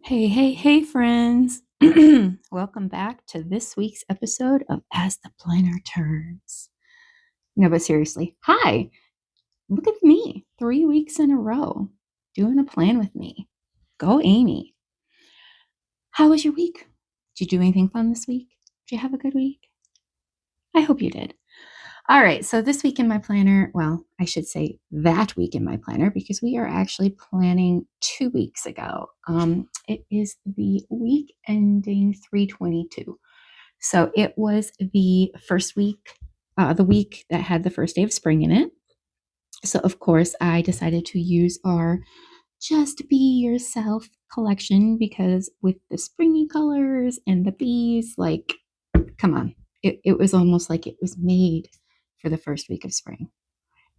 Hey, hey, hey, friends. Welcome back to this week's episode of As the Planner Turns. No, but seriously, hi. Look at me, 3 weeks in a row doing a plan with me. Go, Amy. How was your week? Did you do anything fun this week? Did you have a good week? I hope you did. All right, so this week in my planner, well, I should say that week in my planner because we are actually planning 2 weeks ago. It is the week ending 3/22. So it was the first week, the week that had the first day of spring in it. So, of course, I decided to use our Just Be Yourself collection because with the springy colors and the bees, like, come on. It was almost like it was made for the first week of spring.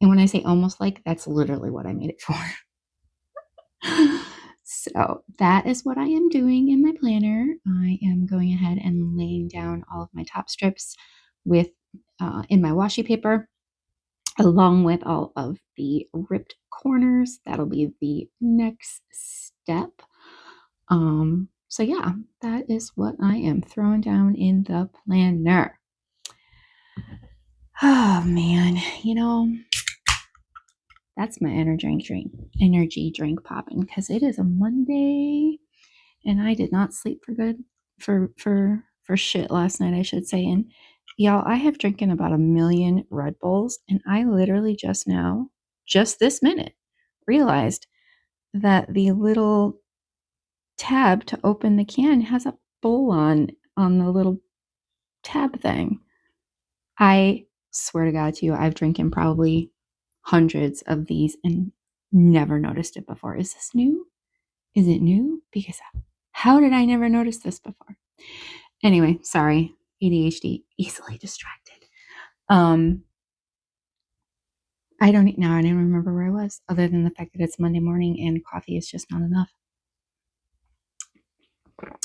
And when I say almost like, that's literally what I made it for. So that is what I am doing in my planner. I am going ahead and laying down all of my top strips with in my washi paper, along with all of the ripped corners. That'll be the next step. So yeah, that is what I am throwing down in the planner. Oh man, that's my energy drink popping because it is a Monday and I did not sleep for good for shit last night, I should say. And y'all, I have drinking about 1,000,000 Red Bulls, and I literally just this minute, realized that the little tab to open the can has a bowl on the little tab thing. I swear to God to you, I've drinking probably hundreds of these and never noticed it before. Is this new? Is it new? Because how did I never notice this before? Anyway, sorry, ADHD, easily distracted. I don't remember where I was, other than the fact that it's Monday morning and coffee is just not enough.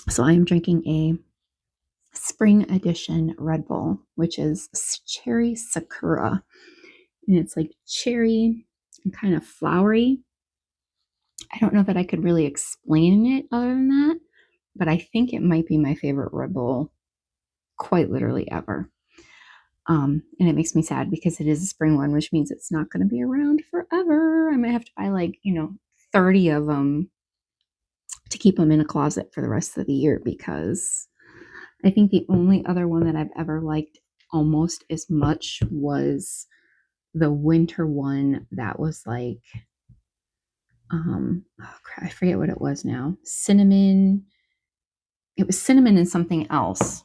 So I am drinking a spring edition Red Bull, which is cherry sakura. And it's like cherry and kind of flowery. I don't know that I could really explain it other than that, but I think it might be my favorite Red Bull quite literally ever. And it makes me sad because it is a spring one, which means it's not going to be around forever. I might have to buy 30 of them to keep them in a closet for the rest of the year, because I think the only other one that I've ever liked almost as much was the winter one that was like, I forget what it was now. Cinnamon. It was cinnamon and something else.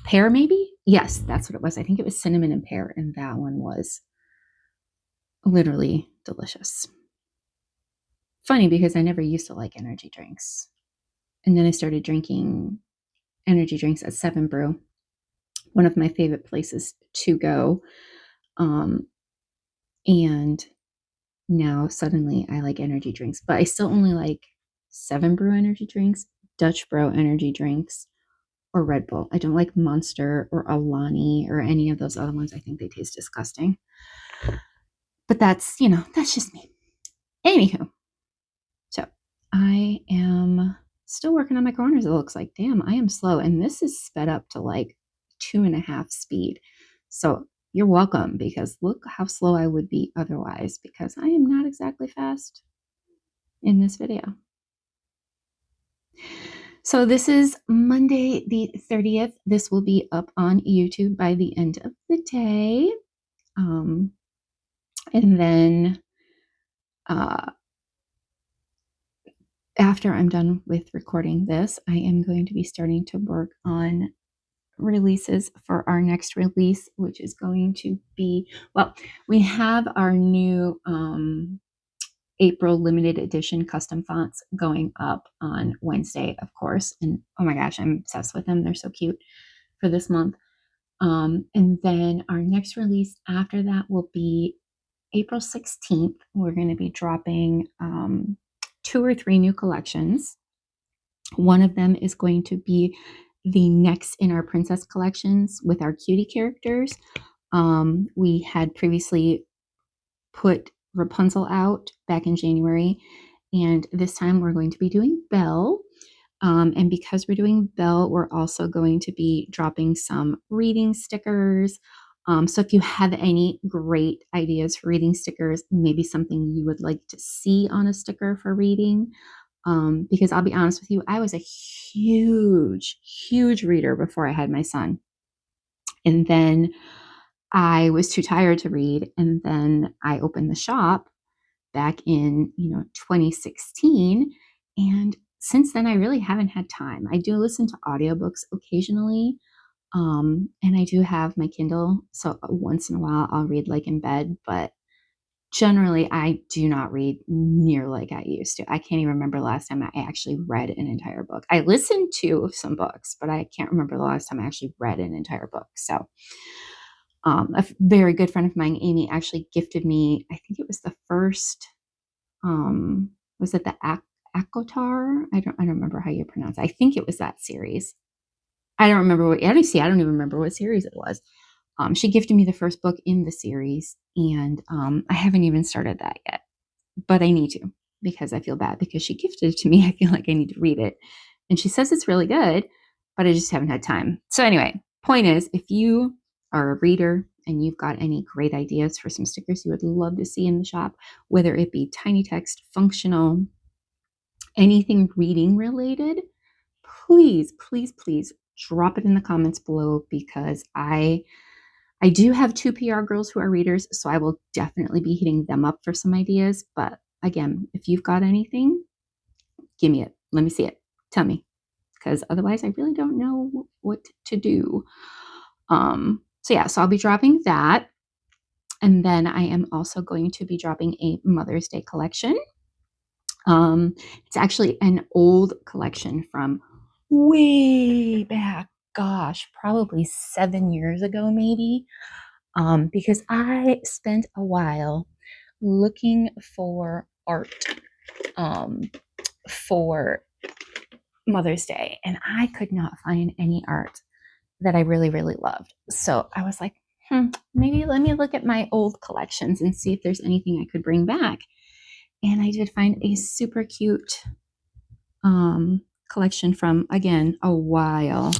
Pear, maybe? Yes, that's what it was. I think it was cinnamon and pear, and that one was literally delicious. Funny because I never used to like energy drinks. And then I started drinking energy drinks at Seven Brew, one of my favorite places to go. And now suddenly I like energy drinks, but I still only like Seven Brew energy drinks, Dutch Bro energy drinks, or Red Bull. I don't like Monster or Alani or any of those other ones. I think they taste disgusting. But that's just me. Anywho, so I am still working on my corners. It looks like, damn, I am slow. And this is sped up to like 2.5 speed. So you're welcome, because look how slow I would be otherwise, because I am not exactly fast in this video. So this is Monday the 30th. This will be up on YouTube by the end of the day. And then after I'm done with recording this, I am going to be starting to work on releases for our next release, which is going to be, well, we have our new April limited edition custom fonts going up on Wednesday, of course. And oh my gosh, I'm obsessed with them. They're so cute for this month. And then our next release after that will be April 16th. We're going to be dropping 2 or 3 new collections. One of them is going to be the next in our princess collections with our cutie characters. We had previously put Rapunzel out back in January, And this time we're going to be doing Belle. And because we're doing Belle, we're also going to be dropping some reading stickers. So if you have any great ideas for reading stickers, maybe something you would like to see on a sticker for reading, because I'll be honest with you, I was a huge reader before I had my son. And then I was too tired to read. And then I opened the shop back in, 2016. And since then, I really haven't had time. I do listen to audiobooks occasionally. And I do have my Kindle. So once in a while, I'll read like in bed. But generally, I do not read near like I used to. I can't even remember the last time I actually read an entire book. I listened to some books, but I can't remember the last time I actually read an entire book. So a very good friend of mine, Amy, actually gifted me, I think it was the first, was it the Akotar? I don't remember how you pronounce it. I think it was that series. I don't remember what, I don't even remember what series it was. She gifted me the first book in the series, and I haven't even started that yet, but I need to, because I feel bad because she gifted it to me. I feel like I need to read it. And she says it's really good, but I just haven't had time. So anyway, point is, if you are a reader and you've got any great ideas for some stickers you would love to see in the shop, whether it be tiny text, functional, anything reading related, please drop it in the comments below, because I do have 2 PR girls who are readers, so I will definitely be hitting them up for some ideas. But again, if you've got anything, give me it. Let me see it. Tell me, because otherwise I really don't know what to do. So I'll be dropping that. And then I am also going to be dropping a Mother's Day collection. It's actually an old collection from way back, gosh, probably 7 years ago, maybe. Because I spent a while looking for art for Mother's Day, and I could not find any art that I really loved. So I was like, maybe let me look at my old collections and see if there's anything I could bring back. And I did find a super cute collection from, again, a while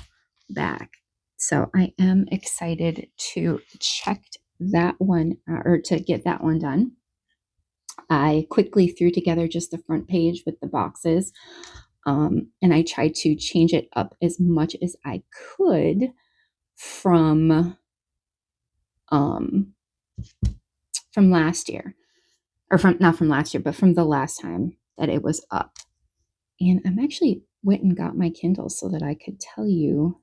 back. So I am excited to check that one, or to get that one done. I quickly threw together just the front page with the boxes, and I tried to change it up as much as I could from last year, or from not from last year, but from the last time that it was up. And I'm actually went and got my Kindle so that I could tell you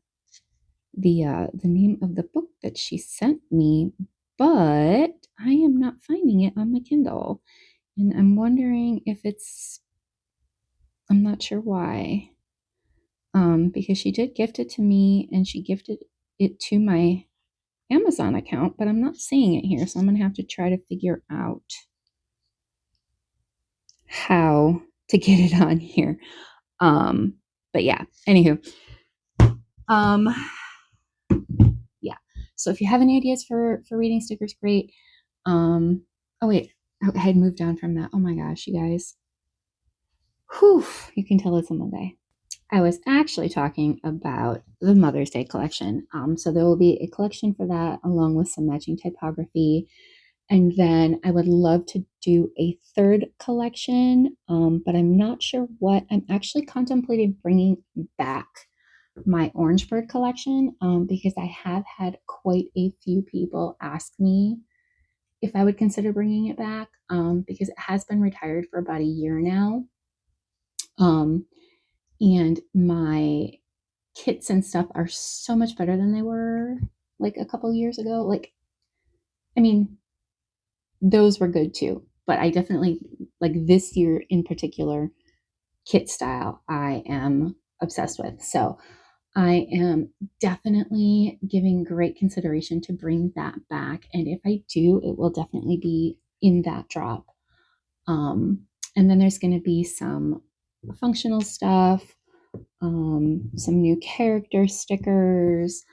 the name of the book that she sent me, but I am not finding it on my Kindle, and I'm wondering if I'm not sure why. Because she did gift it to me, and she gifted it to my Amazon account, but I'm not seeing it here, so I'm gonna have to try to figure out how to get it on here. But yeah, anywho, yeah. So if you have any ideas for reading stickers, great. Oh wait, I had moved on from that. Oh my gosh, you guys. Whew, you can tell it's a Monday. I was actually talking about the Mother's Day collection. So there will be a collection for that, along with some matching typography. And then I would love to do a third collection, but I'm not sure what. I'm actually contemplating bringing back my Orange Bird collection, because I have had quite a few people ask me if I would consider bringing it back, because it has been retired for about a year now. And my kits and stuff are so much better than they were like a couple years ago. Like, I mean, those were good too, but I definitely, like this year in particular, kit style, I am obsessed with. So I am definitely giving great consideration to bring that back. And if I do, it will definitely be in that drop. And then there's going to be some functional stuff, some new character stickers.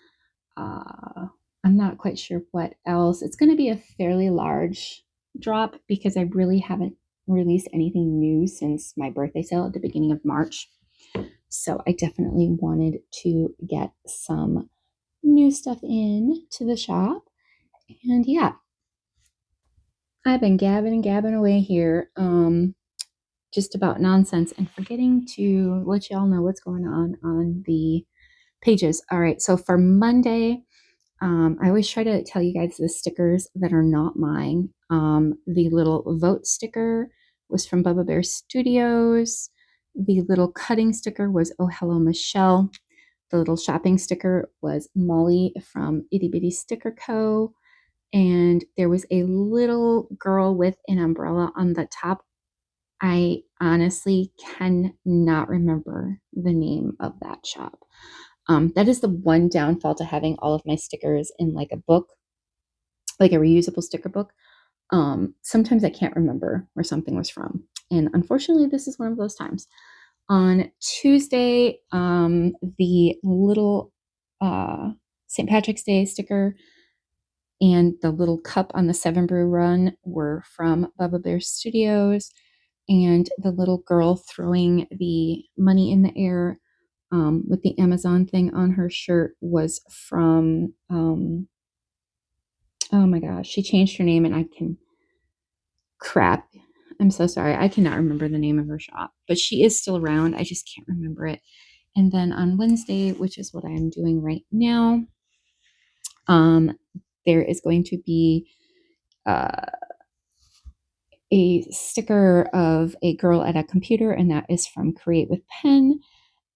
I'm not quite sure what else. It's going to be a fairly large drop because I really haven't released anything new since my birthday sale at the beginning of March. So I definitely wanted to get some new stuff in to the shop. And yeah, I've been gabbing away here, just about nonsense and forgetting to let y'all know what's going on the pages. All right, so for Monday, I always try to tell you guys the stickers that are not mine. The little vote sticker was from Bubba Bear Studios. The little cutting sticker was Oh Hello Michelle. The little shopping sticker was Molly from Itty Bitty Sticker Co. And there was a little girl with an umbrella on the top. I honestly cannot remember the name of that shop. That is the one downfall to having all of my stickers in like a book, like a reusable sticker book. Sometimes I can't remember where something was from. And unfortunately, this is one of those times. On Tuesday, the little St. Patrick's Day sticker and the little cup on the 7 Brew Run were from Bubba Bear Studios. And the little girl throwing the money in the air with the Amazon thing on her shirt was from, oh my gosh, she changed her name and crap. I'm so sorry. I cannot remember the name of her shop, but she is still around. I just can't remember it. And then on Wednesday, which is what I am doing right now, there is going to be a sticker of a girl at a computer, and that is from Create with Pen.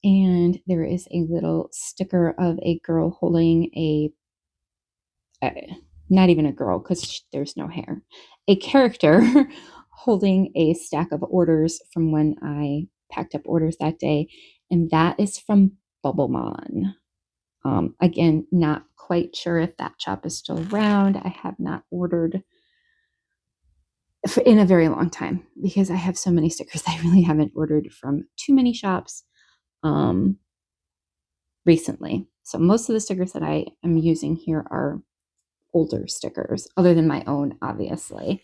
And there is a little sticker of a girl holding not even a girl because there's no hair, a character holding a stack of orders from when I packed up orders that day. And that is from Bubblemon. Again, not quite sure if that shop is still around. I have not ordered in a very long time because I have so many stickers. I really haven't ordered from too many shops recently. So most of the stickers that I am using here are older stickers, other than my own, obviously.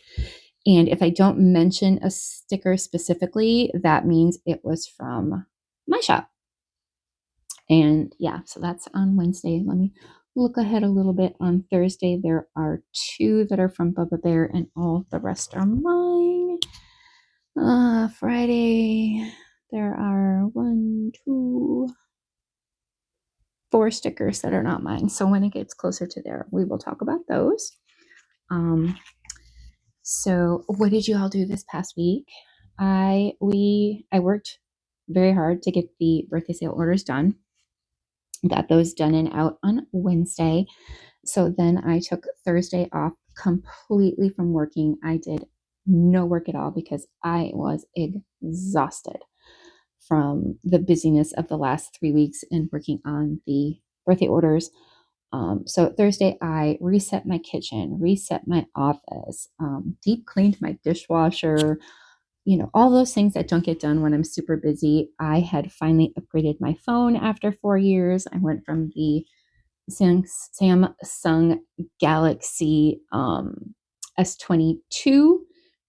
And if I don't mention a sticker specifically, that means it was from my shop. And yeah, so that's on Wednesday. Let me look ahead a little bit. On Thursday, there are 2 that are from Bubba Bear, and all the rest are mine. Friday, there are 1, 2, 4 stickers that are not mine. So when it gets closer to there, we will talk about those. So what did you all do this past week? I worked very hard to get the birthday sale orders done. Got those done and out on Wednesday. So then I took Thursday off completely from working. I did no work at all because I was exhausted from the busyness of the last 3 weeks and working on the birthday orders. So Thursday, I reset my kitchen, reset my office, deep cleaned my dishwasher, all those things that don't get done when I'm super busy. I had finally upgraded my phone after 4 years. I went from the Samsung Galaxy S22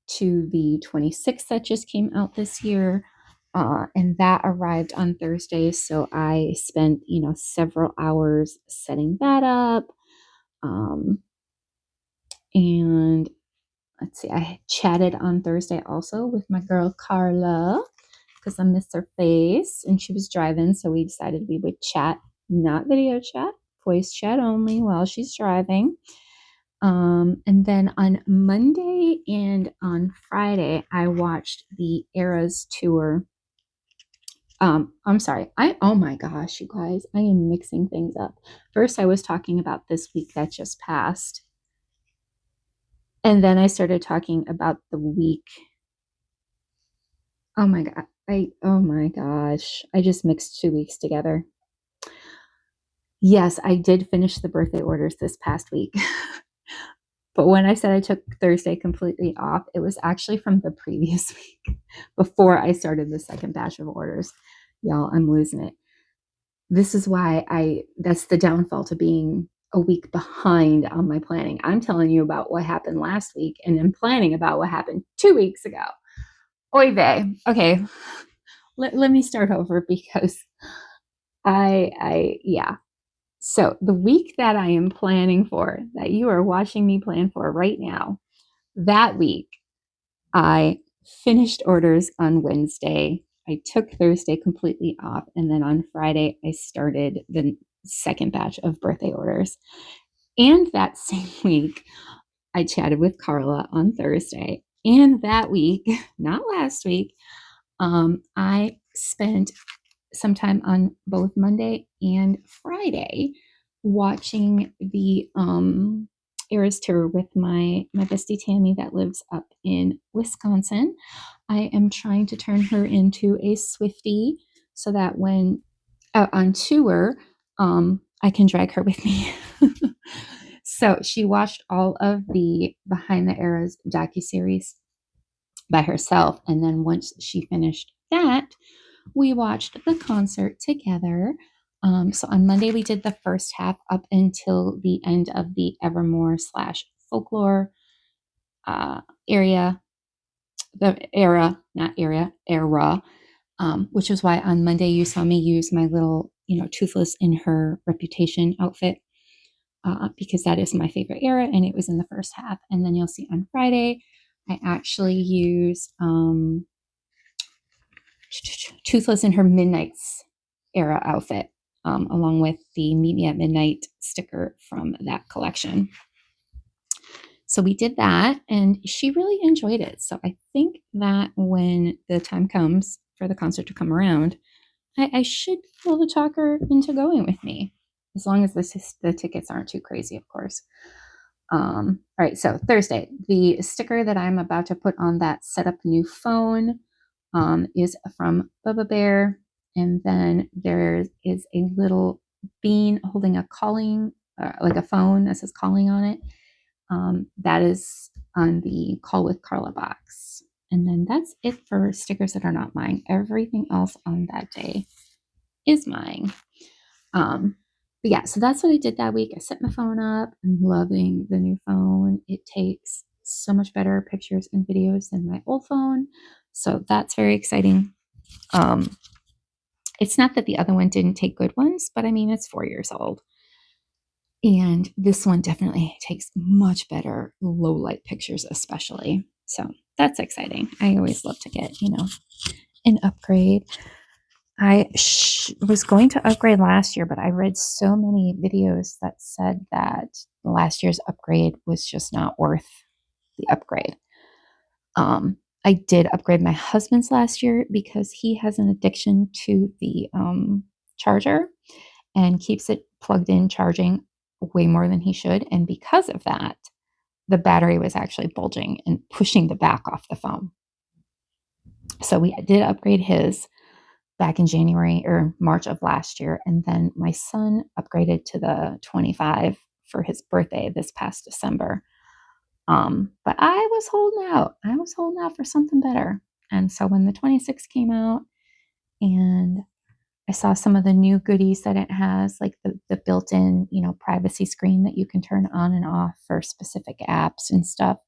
to the 26 that just came out this year. And that arrived on Thursday. So I spent, several hours setting that up. And let's see, I chatted on Thursday also with my girl Carla because I missed her face and she was driving. So we decided we would chat, not video chat, voice chat only while she's driving. And then on Monday and on Friday, I watched the Eras tour. I'm sorry. Oh my gosh, you guys, I am mixing things up. First, I was talking about this week that just passed. And then I started talking about the week. Oh my God. Oh my gosh. I just mixed 2 weeks together. Yes, I did finish the birthday orders this past week. But when I said I took Thursday completely off, it was actually from the previous week before I started the second batch of orders. Y'all, I'm losing it. This is why that's the downfall to being a week behind on my planning. I'm telling you about what happened last week and then planning about what happened 2 weeks ago. Oy vey. Okay. Let me start over because yeah. So the week that I am planning for, that you are watching me plan for right now, that week, I finished orders on Wednesday. I took Thursday completely off. And then on Friday, I started the second batch of birthday orders. And that same week, I chatted with Carla on Thursday. And that week, not last week, I spent some time on both Monday and Friday watching the Eras tour with my bestie Tammy that lives up in Wisconsin. I am trying to turn her into a Swiftie so that when out on tour, I can drag her with me. So she watched all of the Behind the Eras docuseries by herself. And then once she finished that, we watched the concert together. So on Monday, we did the first half up until the end of the Evermore slash folklore area, the era, not area, era, which is why on Monday you saw me use my little, Toothless in her Reputation outfit. Because that is my favorite era, and it was in the first half. And then you'll see on Friday, I actually use Toothless in her Midnight's era outfit, along with the Meet Me at Midnight sticker from that collection. So we did that, and she really enjoyed it. So I think that when the time comes for the concert to come around, I should be able to talk her into going with me, as long as the tickets aren't too crazy, of course. All right, so Thursday, the sticker that I'm about to put on that Set Up New Phone is from Bubba Bear. And then there is a little bean holding a calling, like a phone that says calling on it. That is on the Call with Carla box. And then that's it for stickers that are not mine. Everything else on that day is mine. But yeah, so that's what I did that week. I set my phone up. I'm loving the new phone. It takes so much better pictures and videos than my old phone. So that's very exciting. It's not that the other one didn't take good ones, but I mean, it's 4 years old. And this one definitely takes much better low light pictures, especially. So that's exciting. I always love to get, an upgrade. I was going to upgrade last year, but I read so many videos that said that last year's upgrade was just not worth the upgrade. I did upgrade my husband's last year because he has an addiction to the charger and keeps it plugged in charging way more than he should. And because of that, the battery was actually bulging and pushing the back off the phone. So we did upgrade his back in January or March of last year. And then my son upgraded to the 25 for his birthday this past December. But I was holding out. I was holding out for something better. And so when the 26 came out and I saw some of the new goodies that it has, like the built-in, privacy screen that you can turn on and off for specific apps and stuff,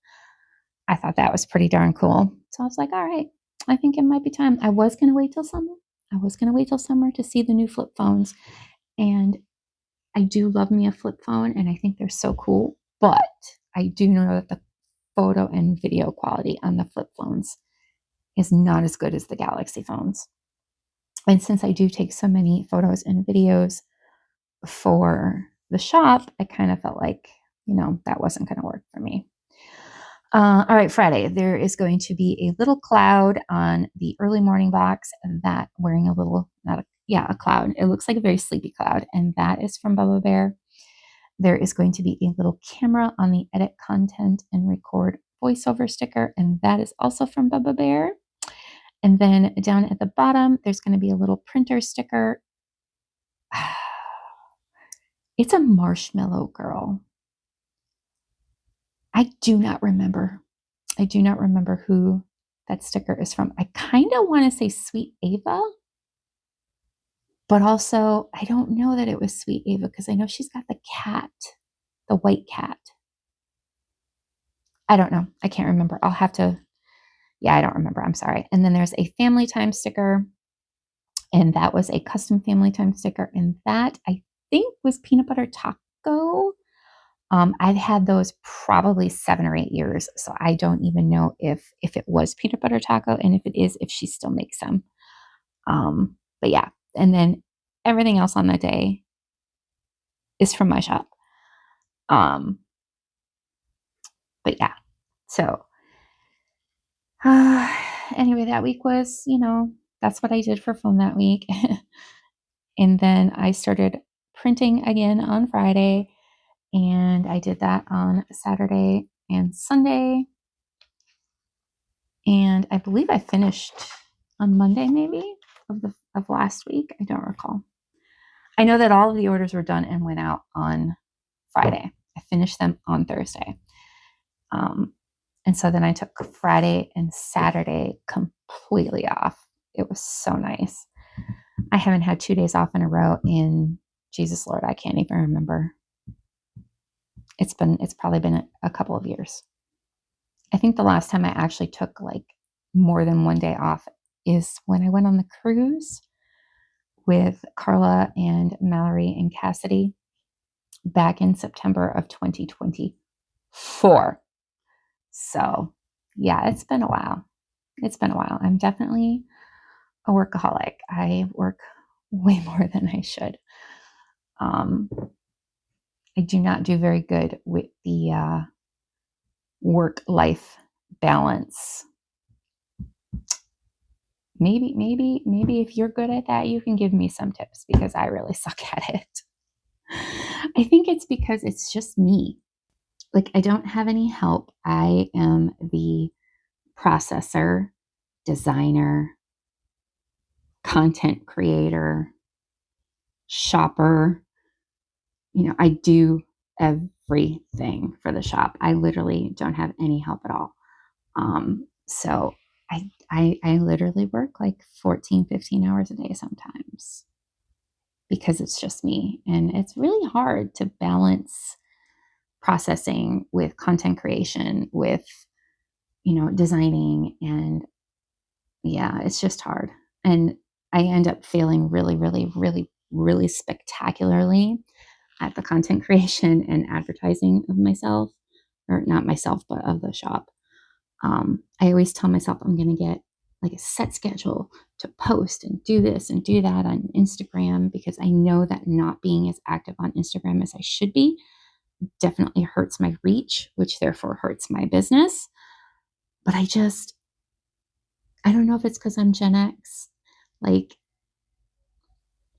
I thought that was pretty darn cool. So I was like, all right, I think it might be time. I was going to wait till summer to see the new flip phones. And I do love me a flip phone, and I think they're so cool. But I do know that the photo and video quality on the flip phones is not as good as the Galaxy phones. And since I do take so many photos and videos for the shop, I kind of felt like, that wasn't going to work for me. All right, Friday, there is going to be a little cloud on the early morning box that wearing a cloud. It looks like a very sleepy cloud, and that is from Bubba Bear. There is going to be a little camera on the edit content and record voiceover sticker, and that is also from Bubba Bear. And then down at the bottom, there's going to be a little printer sticker. It's a marshmallow girl. I do not remember who that sticker is from. I kind of want to say Sweet Ava, but also I don't know that it was Sweet Ava because I know she's got the cat, the white cat. I don't know. I can't remember. I'll have to Yeah, I don't remember. I'm sorry. And then there's a family time sticker, and that was a custom family time sticker. And that I think was peanut butter taco. I've had those probably 7 or 8 years, so I don't even know if it was peanut butter taco, and if it is, if she still makes them. But yeah, and then everything else on that day is from my shop. But yeah, so anyway, that week was, that's what I did for fun that week. And then I started printing again on Friday, and I did that on Saturday and Sunday. And I believe I finished on Monday, maybe of last week. I don't recall. I know that all of the orders were done and went out on Friday. I finished them on Thursday. And so then I took Friday and Saturday completely off. It was so nice. I haven't had 2 days off in a row in, Jesus Lord, I can't even remember. It's probably been a couple of years. I think the last time I actually took like more than 1 day off is when I went on the cruise with Carla and Mallory and Cassidy back in September of 2024. So yeah, it's been a while. I'm definitely a workaholic. I work way more than I should. I do not do very good with the work-life balance. Maybe if you're good at that, you can give me some tips, because I really suck at it. I think it's because it's just me. Like, I don't have any help. I am the processor, designer, content creator, shopper. I do everything for the shop. I literally don't have any help at all. So I literally work like 14, 15 hours a day sometimes, because it's just me. And it's really hard to balance processing with content creation, with, designing. And yeah, it's just hard. And I end up failing really, really, really, really spectacularly at the content creation and advertising of myself, or not myself, but of the shop. I always tell myself I'm going to get like a set schedule to post and do this and do that on Instagram, because I know that not being as active on Instagram as I should be definitely hurts my reach, which therefore hurts my business. But I don't know if it's because I'm Gen X. Like,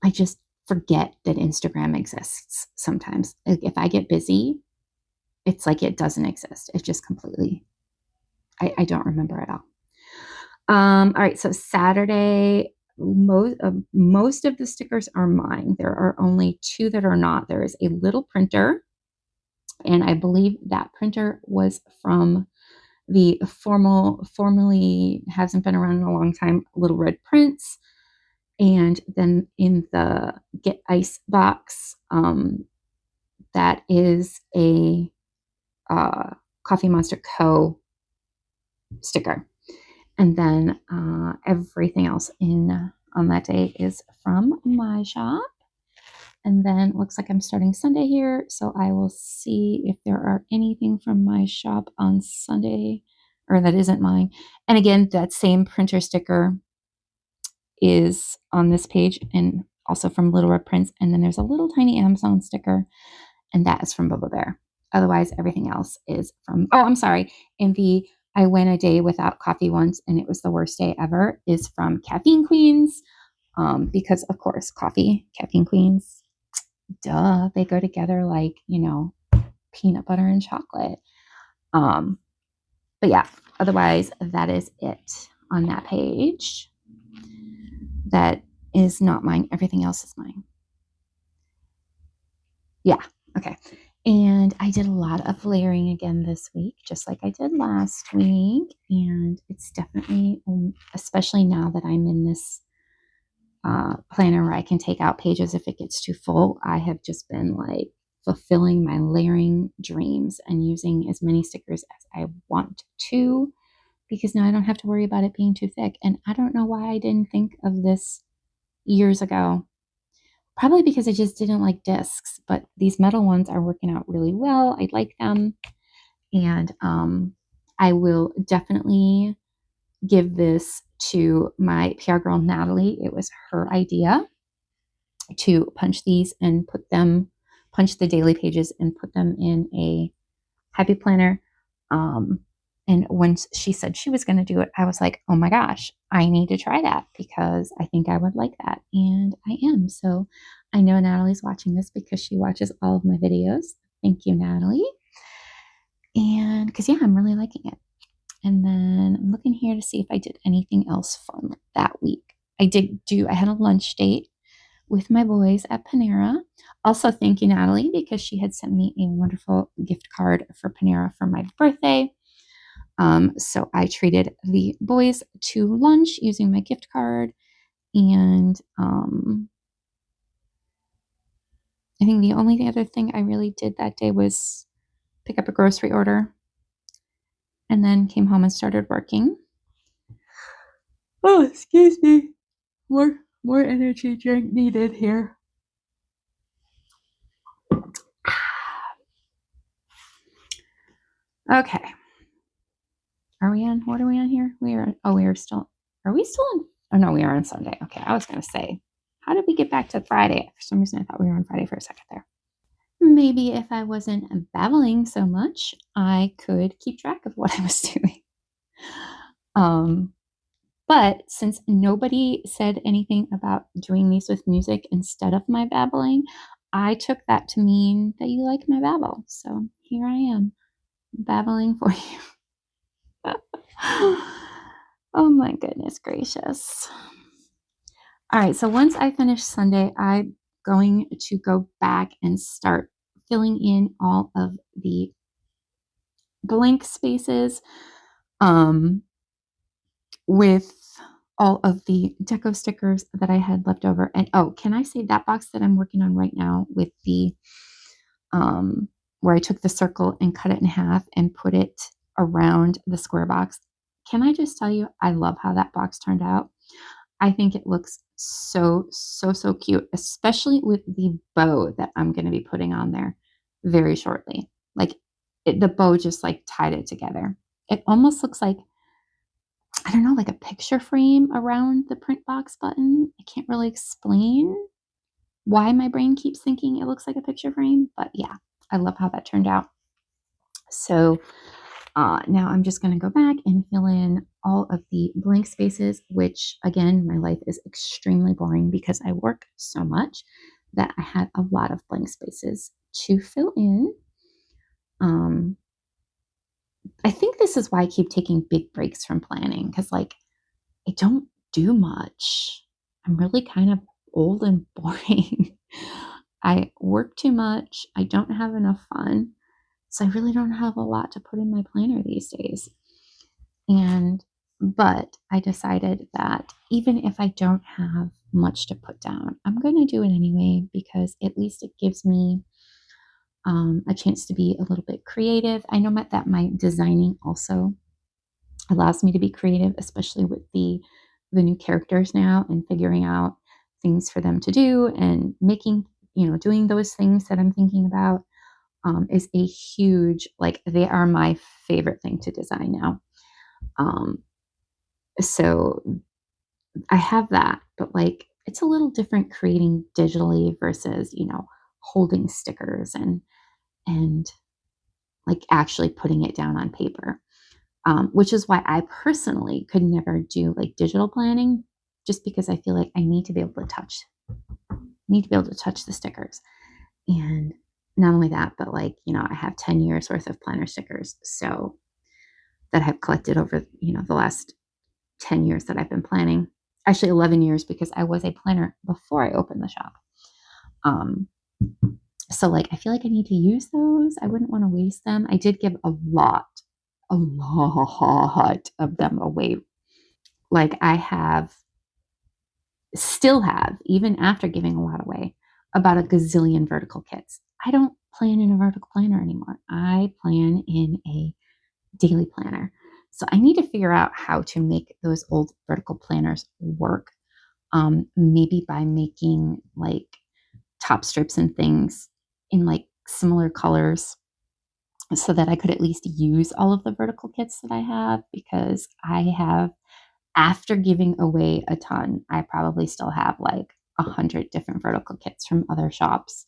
I just forget that Instagram exists sometimes. Like, if I get busy, it's like it doesn't exist. It just completely, I don't remember at all. All right, so Saturday, most of the stickers are mine. There are only 2 that are not. There is a little printer, and I believe that printer was from the formerly hasn't been around in a long time, Little Red Prince. And then in the Get Ice box, that is a Coffee Monster Co. sticker. And then everything else on that day is from my shop. And then looks like I'm starting Sunday here, so I will see if there are anything from my shop on Sunday, or that isn't mine. And again, that same printer sticker is on this page, and also from Little Red Prince. And then there's a little tiny Amazon sticker, and that is from Bubba Bear. Otherwise, everything else is from, oh, I'm sorry. And the I went a day without coffee once, and it was the worst day ever is from Caffeine Queens. Because, of course, caffeine queens, duh, they go together like, peanut butter and chocolate. But yeah, otherwise, that is it on that page. That is not mine. Everything else is mine. Yeah, okay. And I did a lot of layering again this week, just like I did last week. And it's definitely, especially now that I'm in this planner where I can take out pages if it gets too full, I have just been like fulfilling my layering dreams and using as many stickers as I want to because now I don't have to worry about it being too thick. And I don't know why I didn't think of this years ago. Probably because I just didn't like discs, but these metal ones are working out really well. I like them. And I will definitely give this to my PR girl, Natalie. It was her idea to punch these and punch the daily pages and put them in a happy planner. And when she said she was going to do it, I was like, oh my gosh, I need to try that because I think I would like that. And I am. So I know Natalie's watching this because she watches all of my videos. Thank you, Natalie. And because, yeah, I'm really liking it. And then I'm looking here to see if I did anything else fun that week. I had a lunch date with my boys at Panera. Also, thank you, Natalie, because she had sent me a wonderful gift card for Panera for my birthday. So I treated the boys to lunch using my gift card. And I think the only other thing I really did that day was pick up a grocery order and then came home and started working. Oh, excuse me. More energy drink needed here. Okay. Are we on? What are we on here? We are still. Are we still on? Oh no, we are on Sunday. Okay, I was going to say, how did we get back to Friday? For some reason, I thought we were on Friday for a second there. Maybe if I wasn't babbling so much, I could keep track of what I was doing. But since nobody said anything about doing these with music instead of my babbling, I took that to mean that you like my babble. So here I am, babbling for you. Oh my goodness gracious. All right, so once I finish Sunday, I'm going to go back and start filling in all of the blank spaces with all of the deco stickers that I had left over. And oh, can I say that box that I'm working on right now with the where I took the circle and cut it in half and put it around the square box. Can I just tell you, I love how that box turned out. I think it looks so cute, especially with the bow that I'm going to be putting on there very shortly. Like the bow just like tied it together. It almost looks like, I don't know, like a picture frame around the print box button. I can't really explain why my brain keeps thinking it looks like a picture frame, but yeah, I love how that turned out. So now I'm just going to go back and fill in all of the blank spaces, which again, my life is extremely boring because I work so much that I had a lot of blank spaces to fill in. I think this is why I keep taking big breaks from planning because like I don't do much. I'm really kind of old and boring. I work too much. I don't have enough fun. So I really don't have a lot to put in my planner these days. But I decided that even if I don't have much to put down, I'm going to do it anyway because at least it gives me a chance to be a little bit creative. I know that my designing also allows me to be creative, especially with the new characters now and figuring out things for them to do and making, doing those things that I'm thinking about is a huge, like, they are my favorite thing to design now. So I have that, but like, it's a little different creating digitally versus, holding stickers and like actually putting it down on paper. Which is why I personally could never do like digital planning, just because I feel like I need to be able to touch the stickers. And not only that, but like, I have 10 years worth of planner stickers. So that I've collected over, the last 10 years that I've been planning. Actually 11 years because I was a planner before I opened the shop. So like, I feel like I need to use those. I wouldn't want to waste them. I did give a lot of them away. Like still have, even after giving a lot away, about a gazillion vertical kits. I don't plan in a vertical planner anymore. I plan in a daily planner. So I need to figure out how to make those old vertical planners work. Maybe by making like top strips and things in like similar colors so that I could at least use all of the vertical kits that I have, because I have, after giving away a ton, I probably still have like 100 different vertical kits from other shops.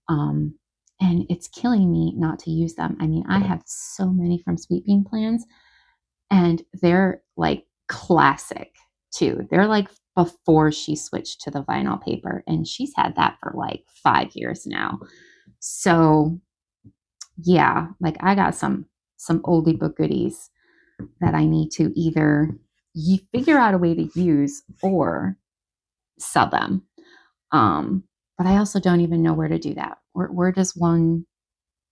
And it's killing me not to use them. I mean, I have so many from Sweet Bean Plans, and they're like classic too. They're like before she switched to the vinyl paper, and she's had that for like 5 years now. So yeah, like I got some oldie but goodies that I need to either figure out a way to use or sell them. But I also don't even know where to do that. Where does one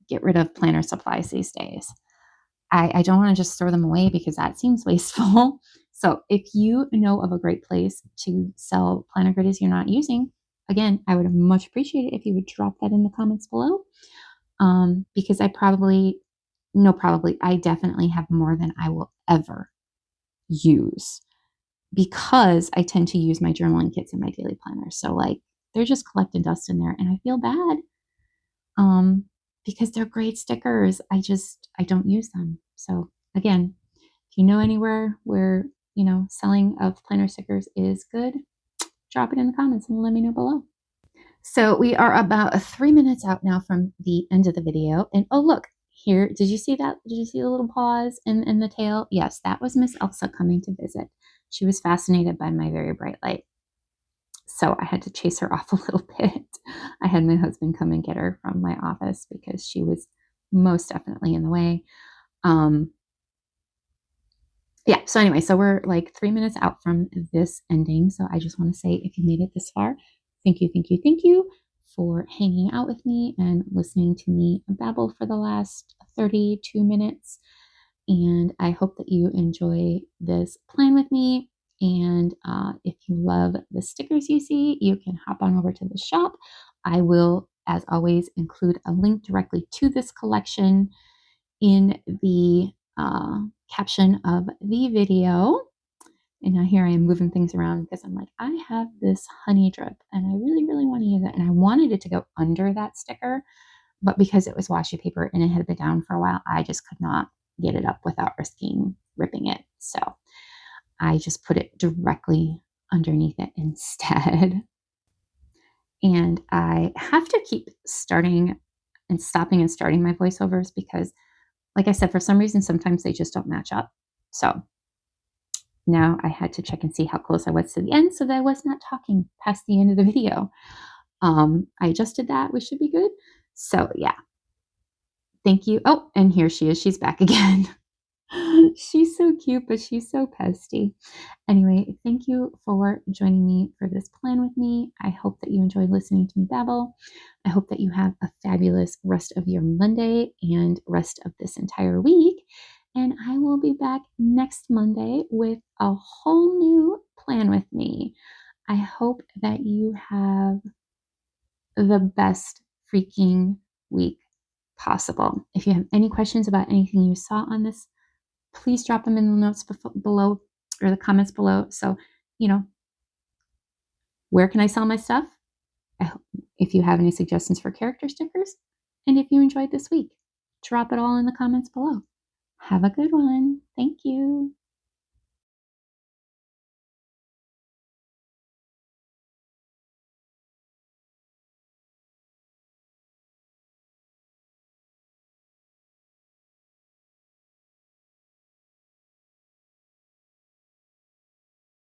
get rid of planner supplies these days? I don't want to just throw them away because that seems wasteful. So if you know of a great place to sell planner goodies you're not using, again, I would much appreciate it if you would drop that in the comments below. Because I definitely have more than I will ever use, because I tend to use my journaling kits in my daily planner. So like they're just collecting dust in there, and I feel bad. Because they're great stickers. I don't use them. So again, if you know anywhere where, selling of planner stickers is good, drop it in the comments and let me know below. So we are about 3 minutes out now from the end of the video. And oh, look, here, did you see that? Did you see the little paws in the tail? Yes, that was Miss Elsa coming to visit. She was fascinated by my very bright light. So I had to chase her off a little bit. I had my husband come and get her from my office because she was most definitely in the way. Yeah, so anyway, so we're like 3 minutes out from this ending. So I just want to say, if you made it this far, thank you, thank you, thank you for hanging out with me and listening to me babble for the last 32 minutes. And I hope that you enjoy this plan with me. And if you love the stickers you see, you can hop on over to the shop. I will, as always, include a link directly to this collection in the caption of the video. And now here I am moving things around because I'm like, I have this honey drip and I really, really want to use it. And I wanted it to go under that sticker, but because it was washi paper and it had been down for a while, I just could not get it up without risking ripping it. So I just put it directly underneath it instead. And I have to keep starting and stopping and starting my voiceovers because, like I said, for some reason, sometimes they just don't match up. So now I had to check and see how close I was to the end so that I was not talking past the end of the video. I adjusted that. We should be good. So yeah. Thank you. Oh, and here she is. She's back again. She's so cute, but she's so pesty. Anyway, thank you for joining me for this plan with me. I hope that you enjoyed listening to me babble. I hope that you have a fabulous rest of your Monday and rest of this entire week. And I will be back next Monday with a whole new plan with me. I hope that you have the best freaking week possible. If you have any questions about anything you saw on this, please drop them in the notes below or the comments below. So, where can I sell my stuff? If you have any suggestions for character stickers, and if you enjoyed this week, drop it all in the comments below. Have a good one. Thank you.